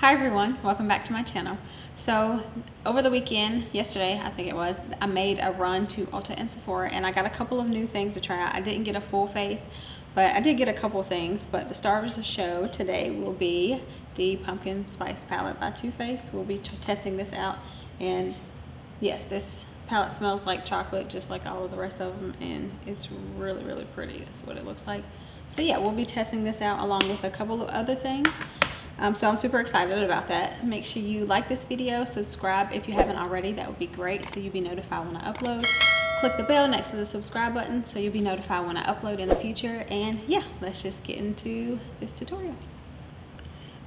Hi everyone, welcome back to my channel. So over the weekend, yesterday I think it was, I made a run to Ulta and Sephora and I got a couple of new things to try out. I didn't get a full face, but I did get a couple of things. But the star of the show today will be the Pumpkin Spice Palette by Too Faced. We'll be testing this out, and yes, this palette smells like chocolate just like all of the rest of them, and it's really pretty. That's what it looks like. So yeah, we'll be testing this out along with a couple of other things. So I'm super excited about that. Make sure you like this video, subscribe if you haven't already. That would be great, so you'll be notified when I upload. Click the bell next to the subscribe button so you'll be notified when I upload in the future. And yeah, let's just get into this tutorial.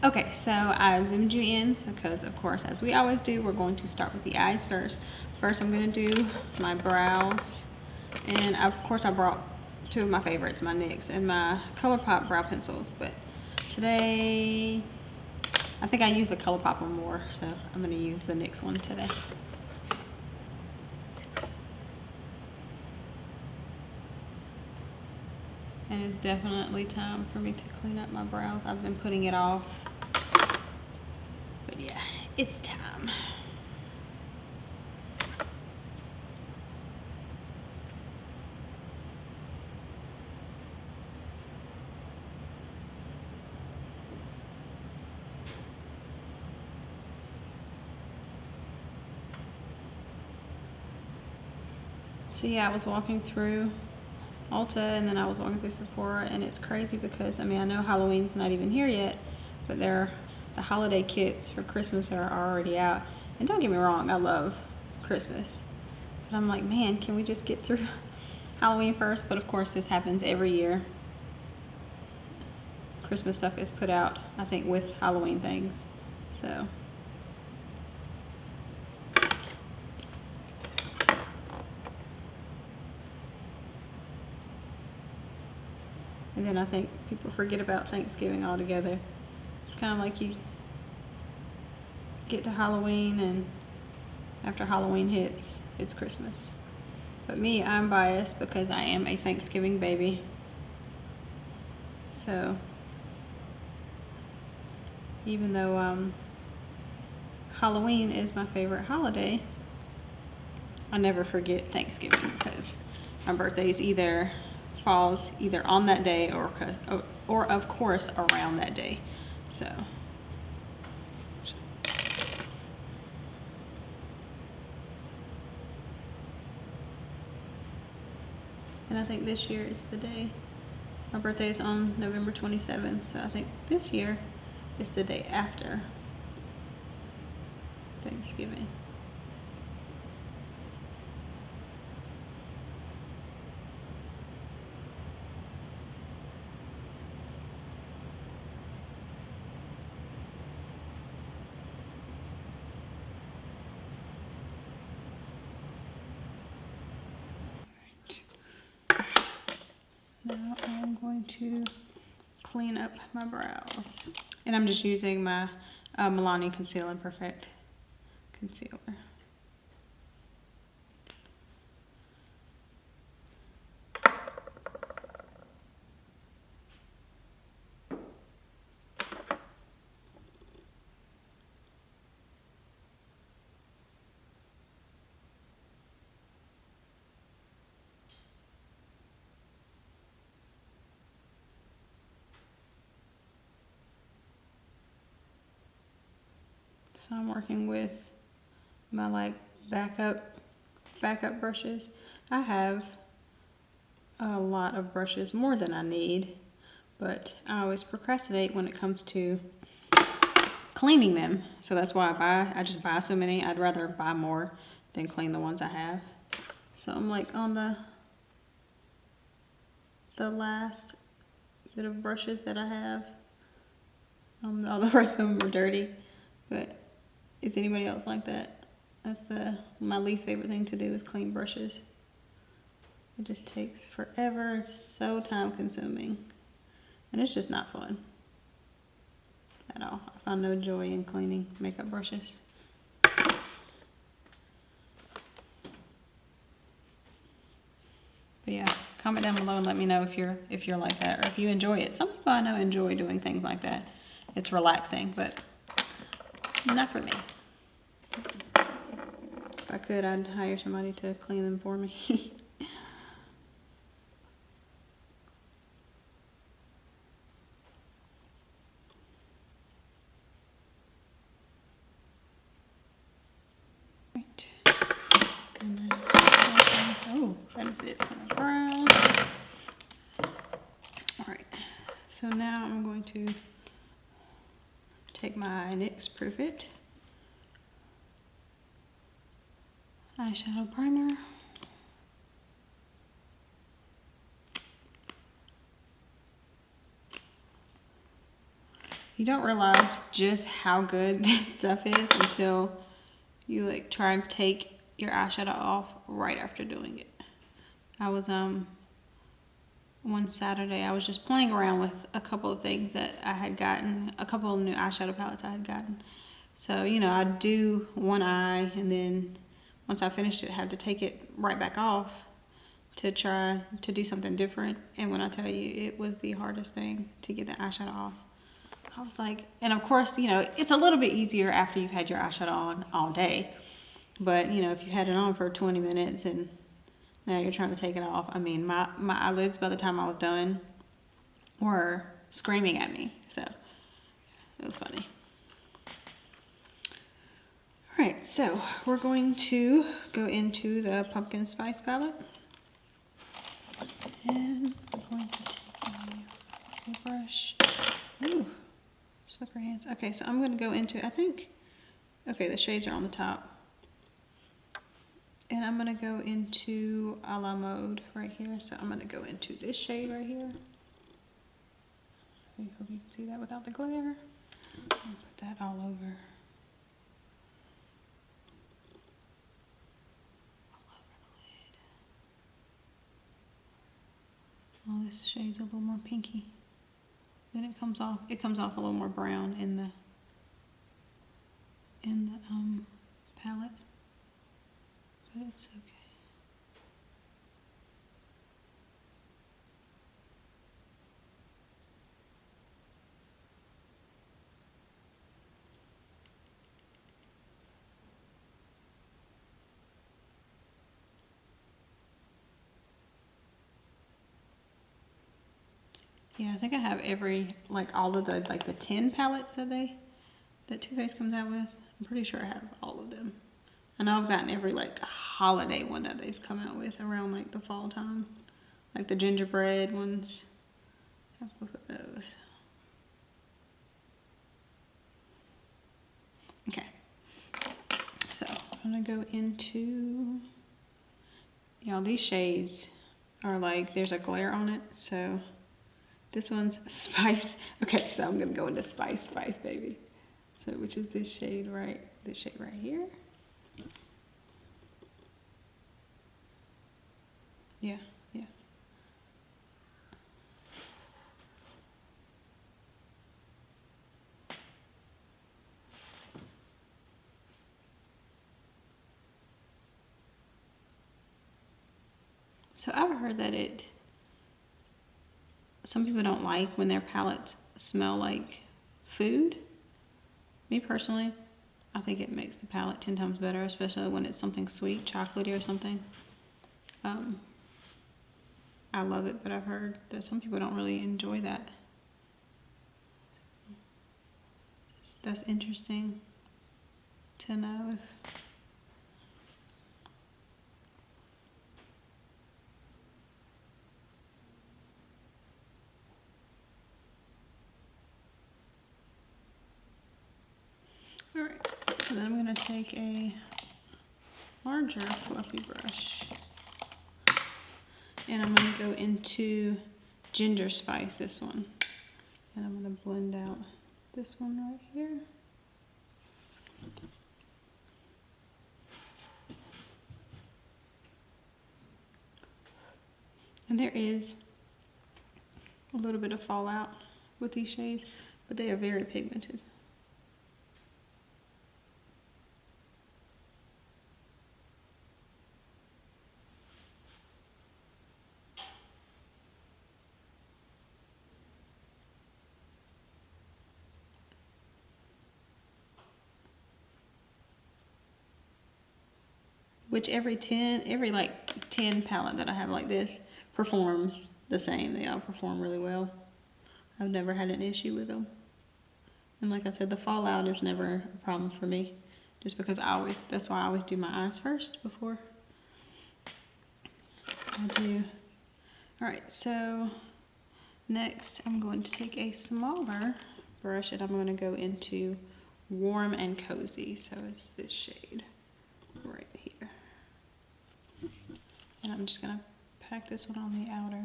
Okay, so I zoomed you in because of course, as we always do, we're going to start with the eyes first. First, I'm going to do my brows, and of course I brought two of my favorites, my NYX and my Colourpop brow pencils, but today I think I use the Colourpop one more, so I'm going to use the NYX one today. And it's definitely time for me to clean up my brows. I've been putting it off, but yeah, it's time. So yeah, I was walking through Ulta and then I was walking through Sephora, and it's crazy because I mean, I know Halloween's not even here yet, but the holiday kits for Christmas are already out. And don't get me wrong, I love Christmas, but I'm like, man, can we just get through Halloween first? But of course, this happens every year. Christmas stuff is put out, I think, with Halloween things. So and then I think people forget about Thanksgiving altogether. It's kind of like you get to Halloween, and after Halloween hits, it's Christmas. But me, I'm biased because I am a Thanksgiving baby. So even though Halloween is my favorite holiday, I never forget Thanksgiving because my birthday's falls either on that day or of course around that day. So and I think this year is the day. My birthday is on November 27th, so I think this year is the day after Thanksgiving. Now I'm going to clean up my brows. And I'm just using my Milani Conceal and Perfect concealer. So I'm working with my like backup brushes. I have a lot of brushes, more than I need, but I always procrastinate when it comes to cleaning them. So that's why I just buy so many. I'd rather buy more than clean the ones I have. So I'm like on the last bit of brushes that I have. All the rest of them are dirty, but is anybody else like that? That's my least favorite thing to do is clean brushes. It just takes forever. It's so time consuming, and it's just not fun at all. I find no joy in cleaning makeup brushes. But yeah, comment down below and let me know if you're like that, or if you enjoy it. Some people I know enjoy doing things like that. It's relaxing, but Not for me. If I could, I'd hire somebody to clean them for me. Right. And then, oh, that is it for my brows. Alright, so now I'm going to take my NYX Proof It eyeshadow primer. You don't realize just how good this stuff is until you like try and take your eyeshadow off right after doing it. I was one Saturday I was just playing around with a couple of things that I had gotten, a couple of new eyeshadow palettes I had gotten. So, you know, I'd do one eye and then once I finished it, I had to take it right back off to try to do something different. And when I tell you, it was the hardest thing to get the eyeshadow off. I was like, and of course, you know, it's a little bit easier after you've had your eyeshadow on all day. But, you know, if you had it on for 20 minutes and now you're trying to take it off, I mean, my eyelids by the time I was done were screaming at me. So it was funny. Alright, so we're going to go into the pumpkin spice palette. And I'm going to take a brush. Ooh, slippery hands. Okay, so I'm going to go into, I think, okay, the shades are on the top. And I'm going to go into a la mode right here. So I'm going to go into this shade right here. I hope you can see that without the glare. I'll put that all over. Oh, this shade's a little more pinky. Then it comes off a little more brown in the palette. But it's okay. Yeah, I think I have all of the, the 10 palettes that Too Faced comes out with. I'm pretty sure I have all of them. I know I've gotten every, holiday one that they've come out with around, the fall time. Like the gingerbread ones. I have both of those. Okay. So, I'm going to go into... Y'all, these shades are there's a glare on it, so... This one's Spice. Okay, so I'm going to go into Spice, baby. So, which is this shade right here. Yeah. So I've heard that some people don't like when their palettes smell like food. Me personally, I think it makes the palette 10 times better, especially when it's something sweet, chocolatey or something. I love it, but I've heard that some people don't really enjoy that. That's interesting to know. Alright, so then I'm going to take a larger fluffy brush and I'm going to go into Ginger Spice, this one. And I'm going to blend out this one right here. And there is a little bit of fallout with these shades, but they are very pigmented. which every like 10 palette that I have like this performs the same. They all perform really well. I've never had an issue with them. And like I said, the fallout is never a problem for me. Just because that's why I always do my eyes first before I do. Alright, so next I'm going to take a smaller brush and I'm going to go into Warm and Cozy. So it's this shade right here. And I'm just going to pack this one on the outer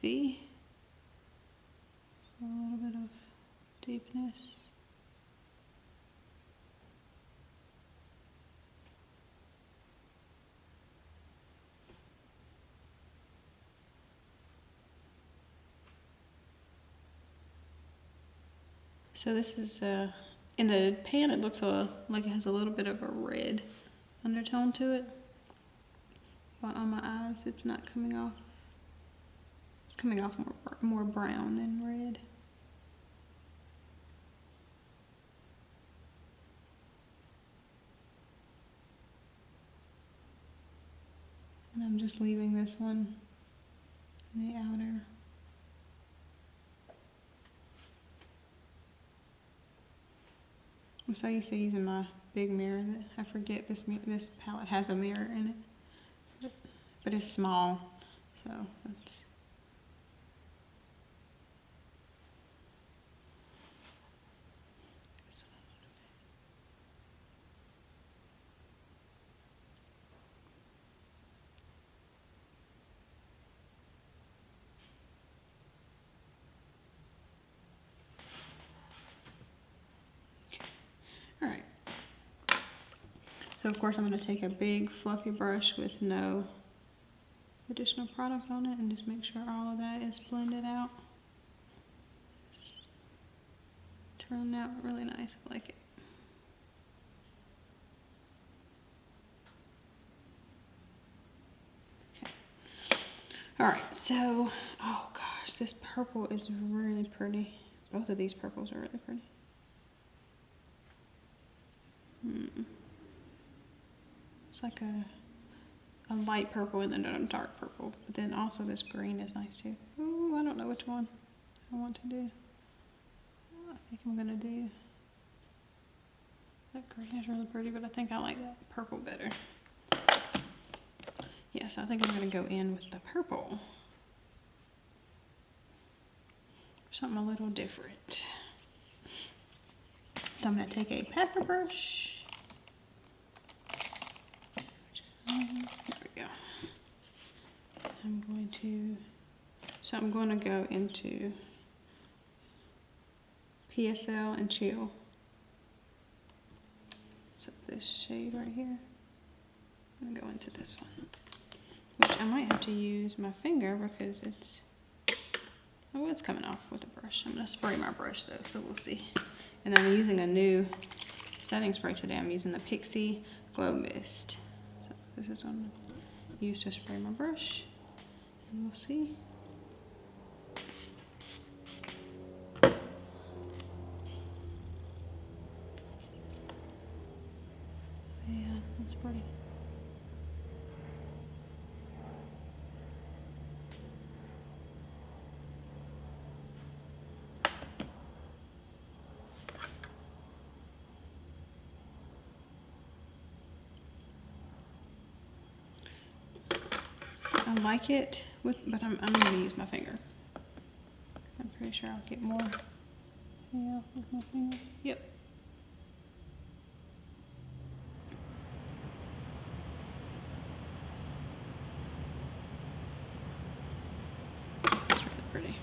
V. So a little bit of deepness. So this is, in the pan it looks like it has a little bit of a red undertone to it. But on my eyes it's not coming off. It's coming off more brown than red. And I'm just leaving this one in the outer. I'm so used to using my big mirror that I forget this palette has a mirror in it. But it's small, so that's... Alright, so of course I'm going to take a big fluffy brush with no additional product on it and just make sure all of that is blended out. Turned out really nice, I like it. Okay. Alright, so, oh gosh, this purple is really pretty. Both of these purples are really pretty. It's like a light purple and then a dark purple, but then also this green is nice too. Ooh, I don't know which one I want to do. I think I'm gonna do that green is really pretty, but I think I like that purple better. Yes, I think I'm gonna go in with the purple. Something a little different. So I'm going to take a pepper brush. There we go. I'm going to go into PSL and Chill. So this shade right here. I'm going to go into this one. Which I might have to use my finger because it's coming off with the brush. I'm going to spray my brush though, so we'll see. And I'm using a new setting spray today. I'm using the Pixi Glow Mist. So this is what I'm going to use to spray my brush. And we'll see. Yeah, that's pretty. I like it, but I'm going to use my finger. I'm pretty sure I'll get more. Yeah, with my finger. Yep. That's really pretty.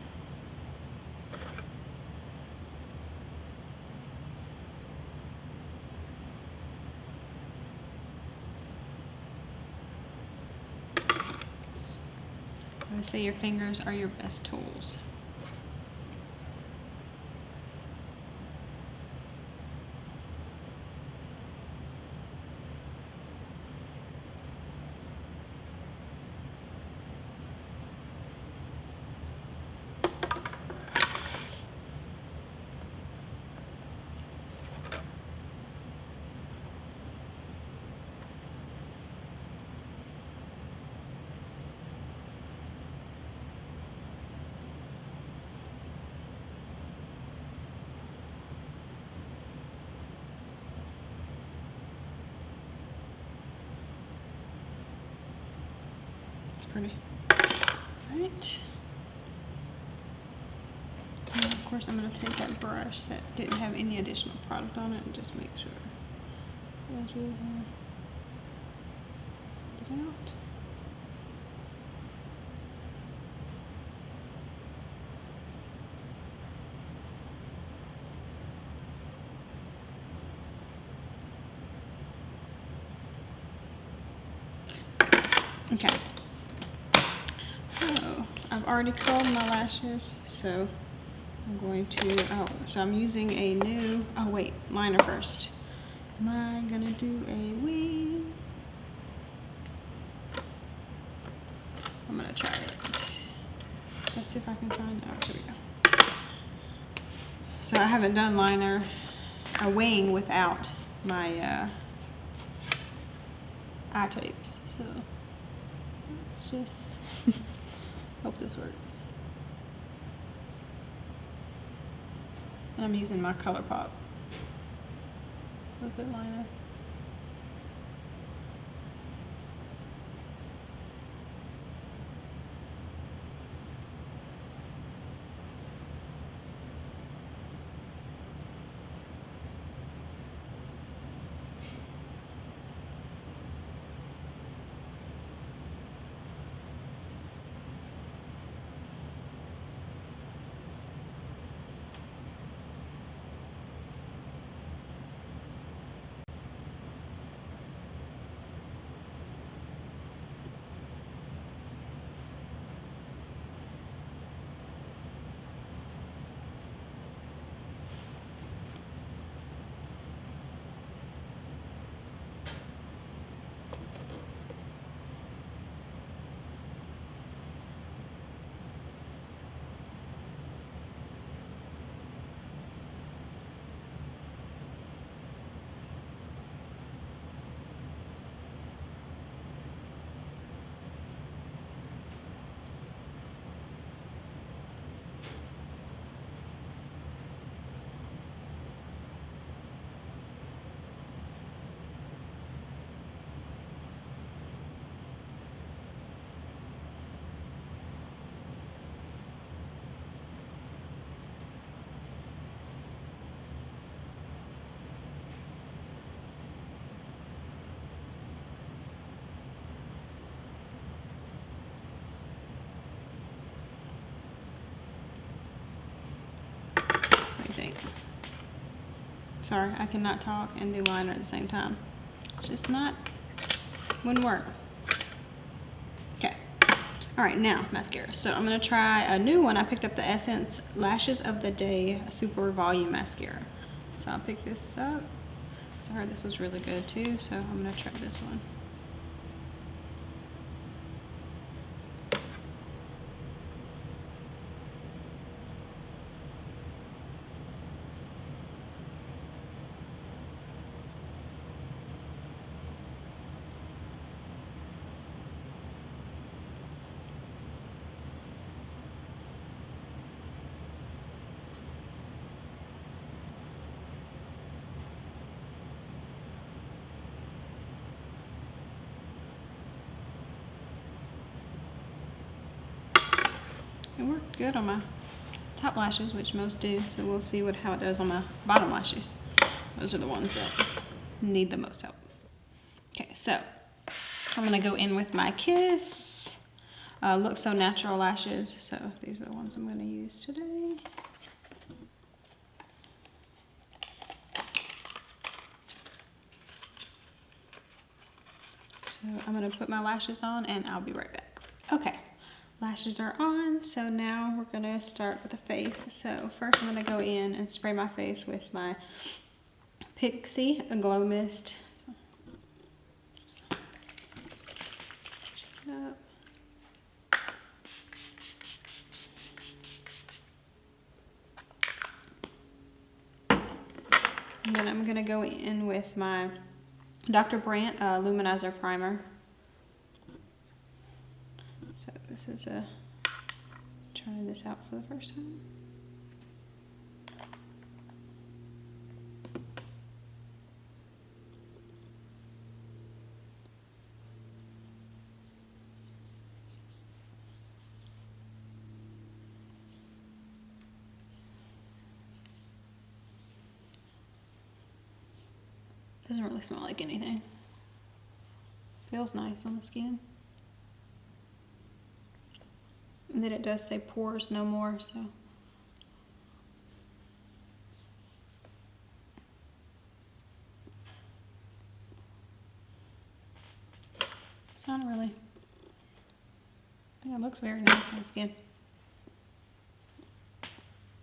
I would say your fingers are your best tools. pretty. Right. And of course, I'm going to take that brush that didn't have any additional product on it and just make sure the edges are get out. Okay. Oh, I've already curled my lashes, so I'm going to, so I'm using a new, liner first. Am I gonna do a wing? I'm gonna try it. Let's see if I can find out. Here we go. So I haven't done a wing without my eye tapes. So let's just hope this works. And I'm using my Colourpop liquid liner. Sorry, I cannot talk and do liner at the same time. It's just wouldn't work. Okay. All right, now mascara. So I'm gonna try a new one. I picked up the Essence Lashes of the Day Super Volume Mascara. So I'll pick this up. So I heard this was really good too, so I'm gonna try this one. It worked good on my top lashes, which most do, so we'll see how it does on my bottom lashes. Those are the ones that need the most help. Okay, so I'm gonna go in with my Kiss Look So Natural lashes. So these are the ones I'm gonna use today. So I'm gonna put my lashes on and I'll be right back. Okay. Lashes are on, so now we're gonna start with the face. So first I'm gonna go in and spray my face with my Pixi Glow Mist. And then I'm gonna go in with my Dr. Brandt Luminizer Primer. So this is trying this out for the first time. Doesn't really smell like anything. Feels nice on the skin. And then it does say pores no more, so. It's not really. I think it looks very nice on the skin. It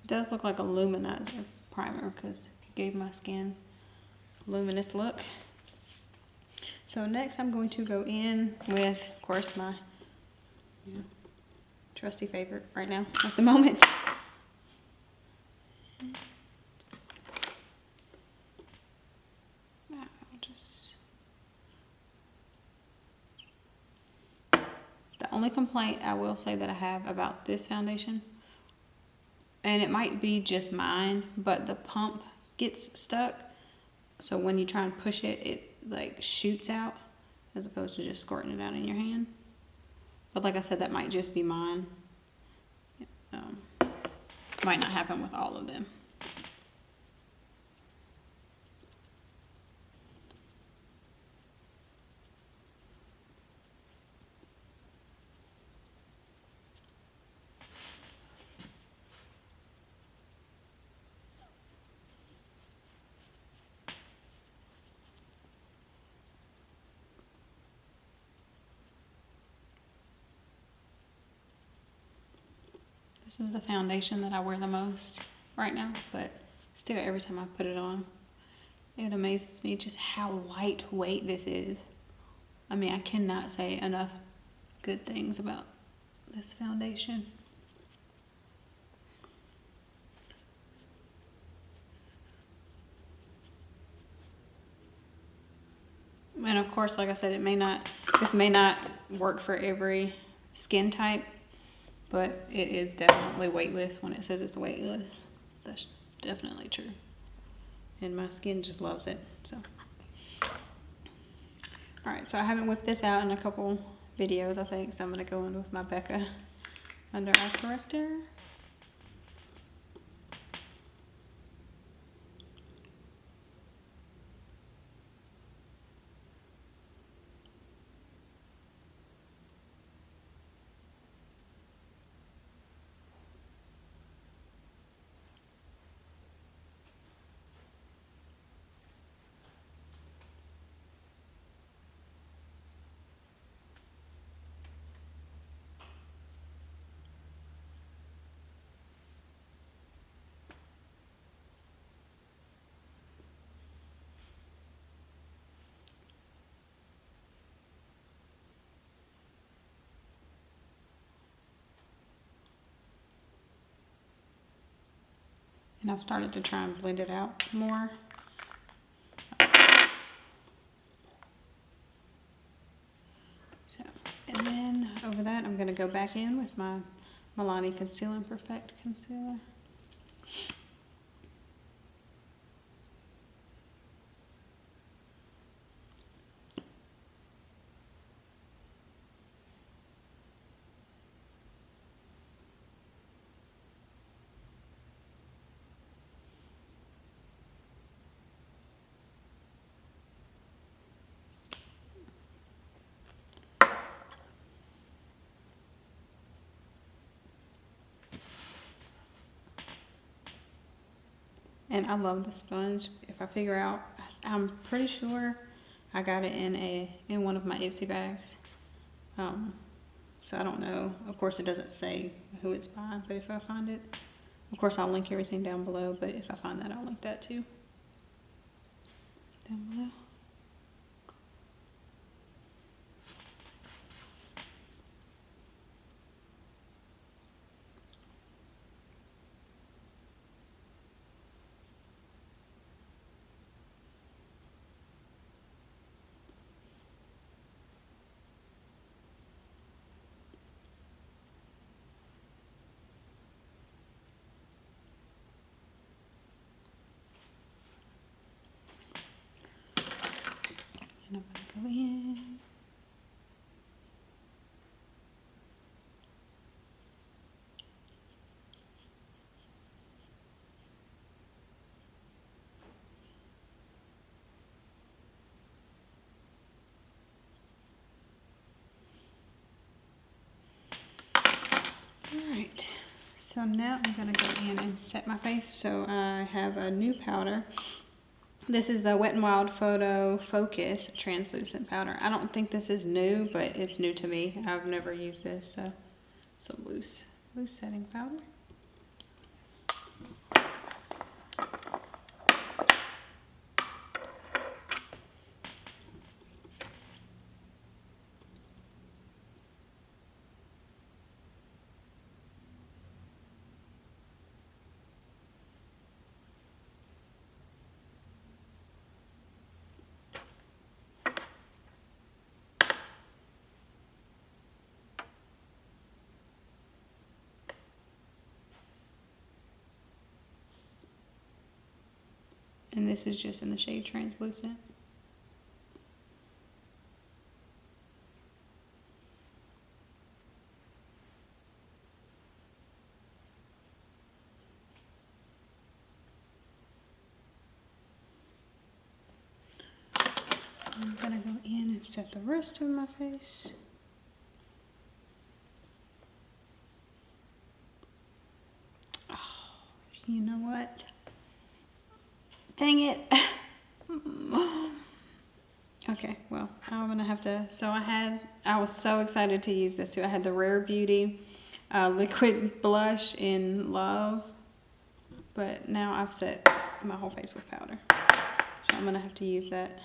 does look like a luminizer primer because it gave my skin a luminous look. So next I'm going to go in with, of course, my trusty favorite right now at the moment. The only complaint I will say that I have about this foundation, and it might be just mine, but the pump gets stuck. So when you try and push it, it like shoots out as opposed to just squirting it out in your hand. But like I said, that might just be mine. Might not happen with all of them. This is the foundation that I wear the most right now, but still every time I put it on, it amazes me just how lightweight this is. I mean, I cannot say enough good things about this foundation. And of course, like I said, this may not work for every skin type, but it is definitely weightless when it says it's weightless. That's definitely true. And my skin just loves it, so. All right, so I haven't whipped this out in a couple videos, I think, so I'm gonna go in with my Becca under eye corrector. And I've started to try and blend it out more. So, and then over that, I'm gonna go back in with my Milani Conceal and Perfect Concealer. And I love the sponge. If I figure out, I'm pretty sure I got it in one of my Ipsy bags. So I don't know. Of course, it doesn't say who it's by, but if I find it, of course, I'll link everything down below. But if I find that, I'll link that too down below. And I'm gonna go in. So now I'm gonna go in and set my face. So I have a new powder. This is the Wet n Wild Photo Focus Translucent Powder. I don't think this is new, but it's new to me. I've never used this, so some loose setting powder. And this is just in the shade Translucent. I'm gonna go in and set the rest of my face. Oh, you know what? Dang it. Okay, well, I'm gonna have to, so I was so excited to use this too. I had the Rare Beauty liquid blush in Love, but now I've set my whole face with powder. So I'm gonna have to use that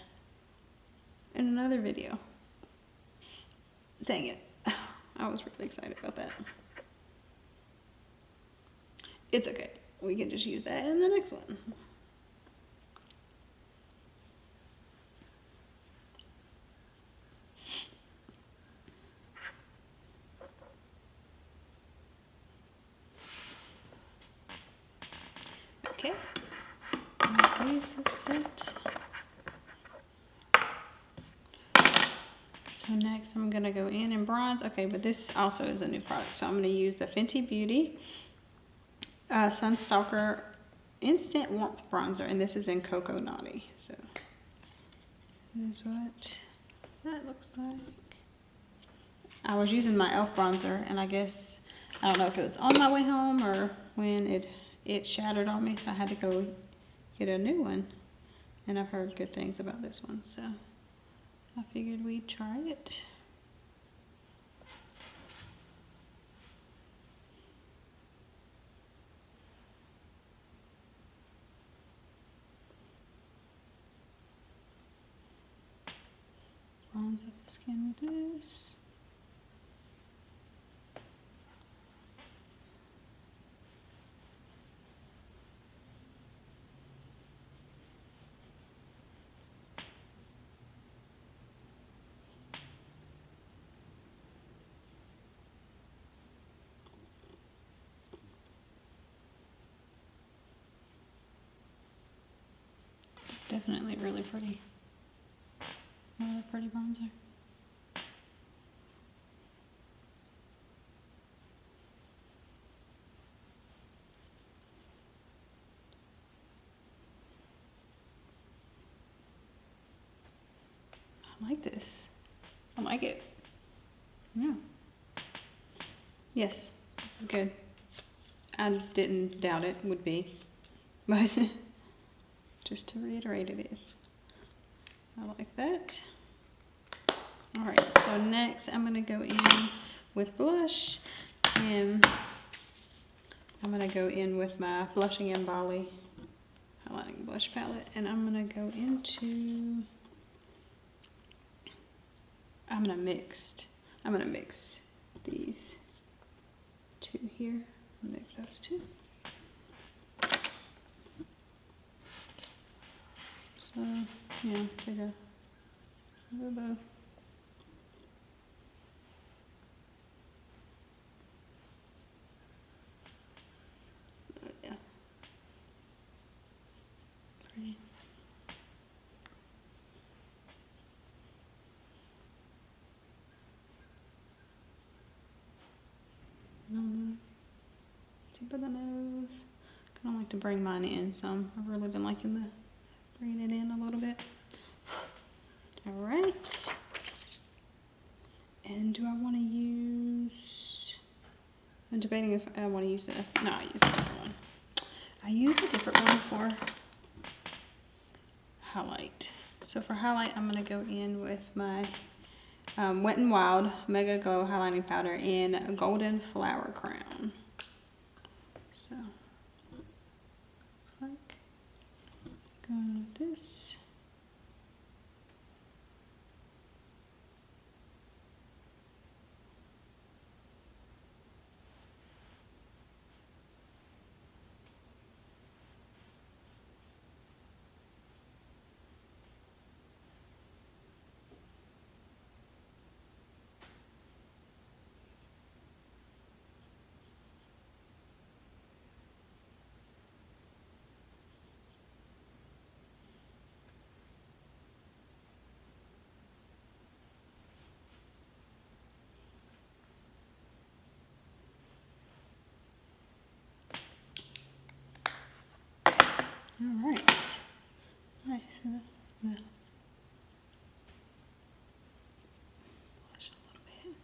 in another video. Dang it. I was really excited about that. It's okay. We can just use that in the next one. Okay, my face is set. So next I'm gonna go in and bronze. Okay, but this also is a new product. So I'm gonna use the Fenty Beauty Stalk'r Instant Warmth Bronzer, and this is in Cocoa Naughty. So this is what that looks like. I was using my e.l.f. bronzer, and I guess, I don't know if it was on my way home or when it shattered on me, so I had to go get a new one. And I've heard good things about this one, so I figured we'd try it. Bronze up the skin with this. Definitely really pretty. What a pretty bronzer. I like this. I like it. Yeah. Yes, this is good. I didn't doubt it would be, but just to reiterate, it is. I like that. All right, so next I'm gonna go in with blush, and I'm gonna go in with my Blushing in Bali highlighting blush palette, and I'm gonna go into, I'm gonna mix these two here. Mix those two. So yeah, take a little bit of pretty. Tip of the nose. Kind of like to bring mine in some. I've really been liking the bringing it in a little bit. All right. And do I want to use a I'm debating if I want to use it. No, I use a different one. I use a different one for highlight. So for highlight, I'm going to go in with my Wet n Wild Megaglo highlighting powder in Golden Flower Crown. So, looks like going with this. All right. Nice. Yeah. Blush a little bit.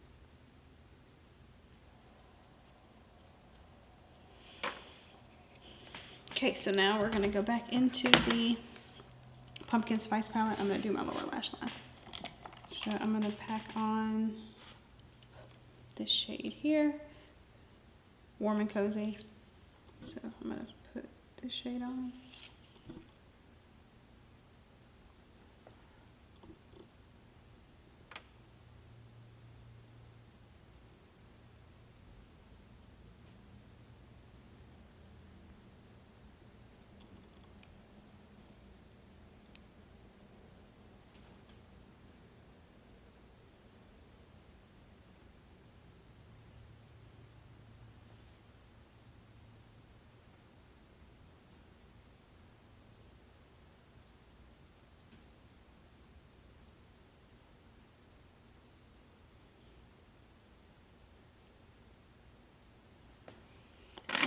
Okay, so now we're gonna go back into the pumpkin spice palette. I'm gonna do my lower lash line. So I'm gonna pack on this shade here, Warm and Cozy. So I'm gonna put this shade on.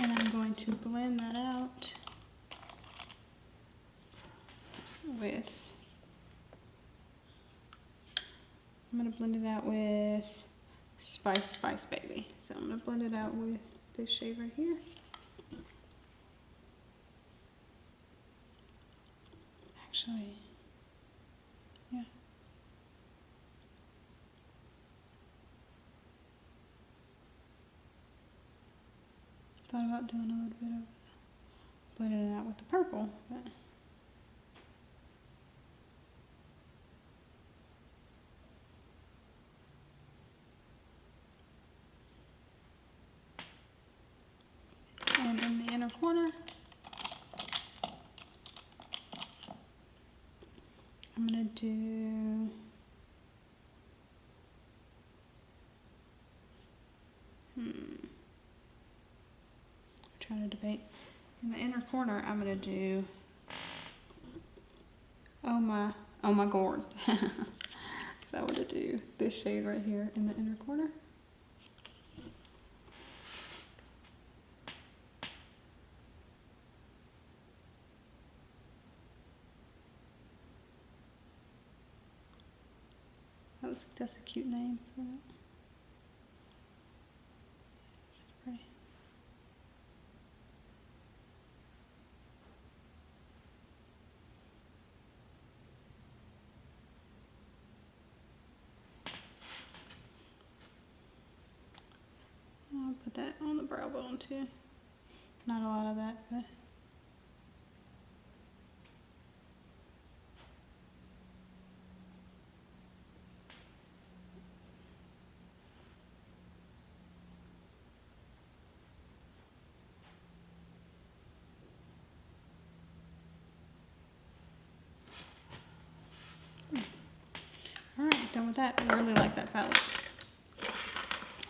And I'm going to blend that out with, I'm going to blend it out with Spice Baby. So I'm going to blend it out with this shade right here. Actually, yeah. Thought about doing a little bit of blending it out with the purple, but and in the inner corner, I'm gonna do trying to debate. In the inner corner, I'm gonna do oh my gourd. So I'm gonna do this shade right here in the inner corner. That's a cute name for it. It's pretty. I'll put that on the brow bone too. Not a lot of that, but alright, done with that. I really like that palette.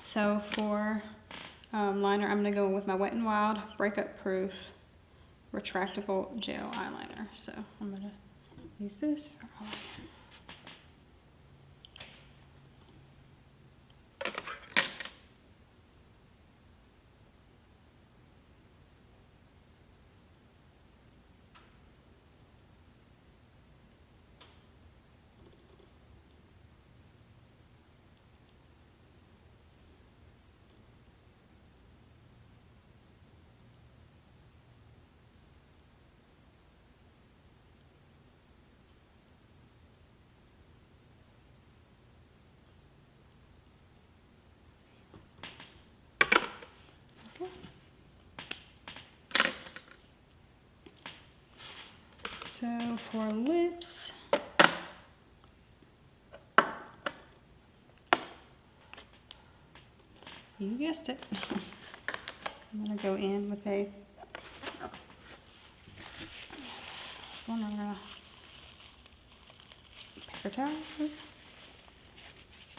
So for liner, I'm going to go with my Wet n Wild Breakup-Proof Retractable Gel Eyeliner. So I'm going to use this for eyeliner. So for lips, you guessed it. I'm gonna go in with a paper towel.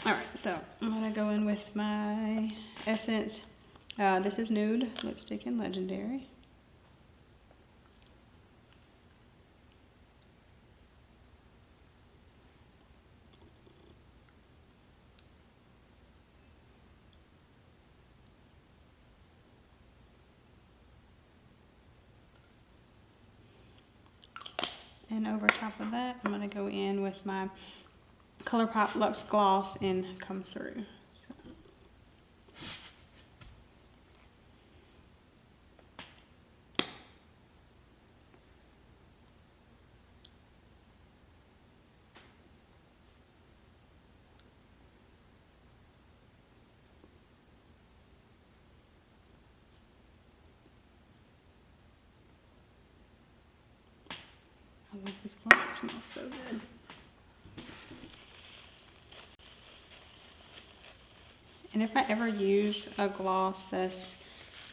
All right, so I'm gonna go in with my Essence. This is Nude lipstick in Legendary. And over top of that, I'm going to go in with my Colourpop Luxe Gloss and Come Through. So. I love this gloss, it smells so good. And if I ever use a gloss that's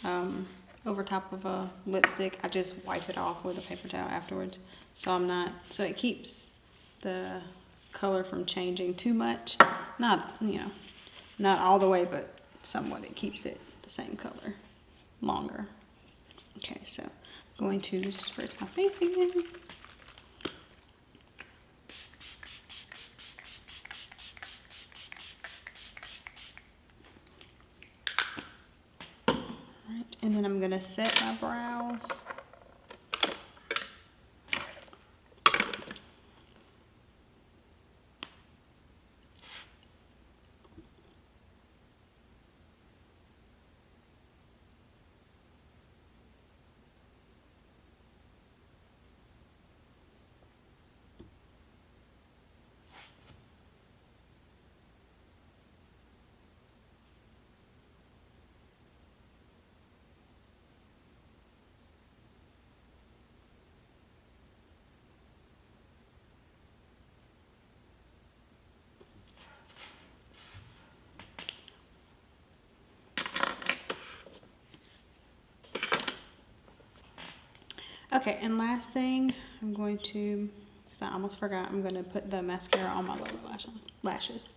over top of a lipstick, I just wipe it off with a paper towel afterwards. So it keeps the color from changing too much. Not, you know, not all the way, but somewhat. It keeps it the same color longer. Okay, so I'm going to spritz my face again. And then I'm going to set my brows. Okay, and last thing, I'm going to, because I almost forgot, I'm going to put the mascara on my lower lashes.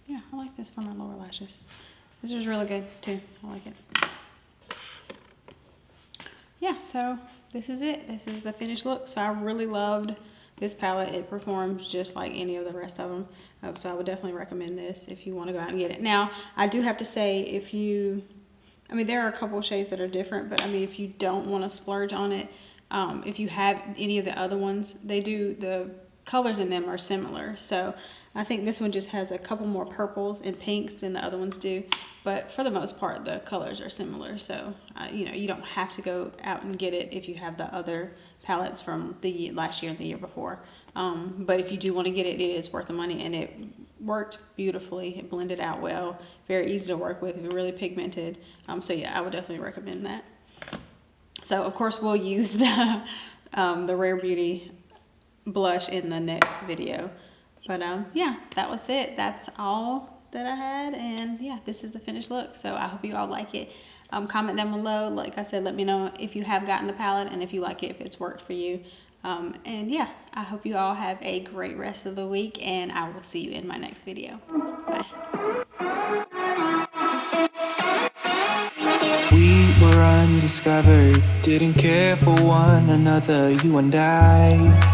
Yeah, I like this for my lower lashes. This is really good too. I like it. Yeah, so this is it. This is the finished look. So I really loved this palette. It performs just like any of the rest of them. So I would definitely recommend this if you want to go out and get it. Now, I do have to say, if you, I mean, there are a couple of shades that are different, but I mean, if you don't want to splurge on it, if you have any of the other ones, the colors in them are similar. So I think this one just has a couple more purples and pinks than the other ones do, but for the most part, the colors are similar. So, you know, you don't have to go out and get it if you have the other palettes from the last year and the year before. But if you do want to get it, it is worth the money, and it worked beautifully. It blended out well, very easy to work with, really pigmented. So yeah, I would definitely recommend that. So of course we'll use the Rare Beauty blush in the next video. But yeah, that was it. That's all that I had, and yeah, this is the finished look. So I hope you all like it. Comment down below. Like I said, let me know if you have gotten the palette and if you like it, if it's worked for you. And yeah, I hope you all have a great rest of the week, and I will see you in my next video. Bye. We were undiscovered, didn't care for one another, you and I.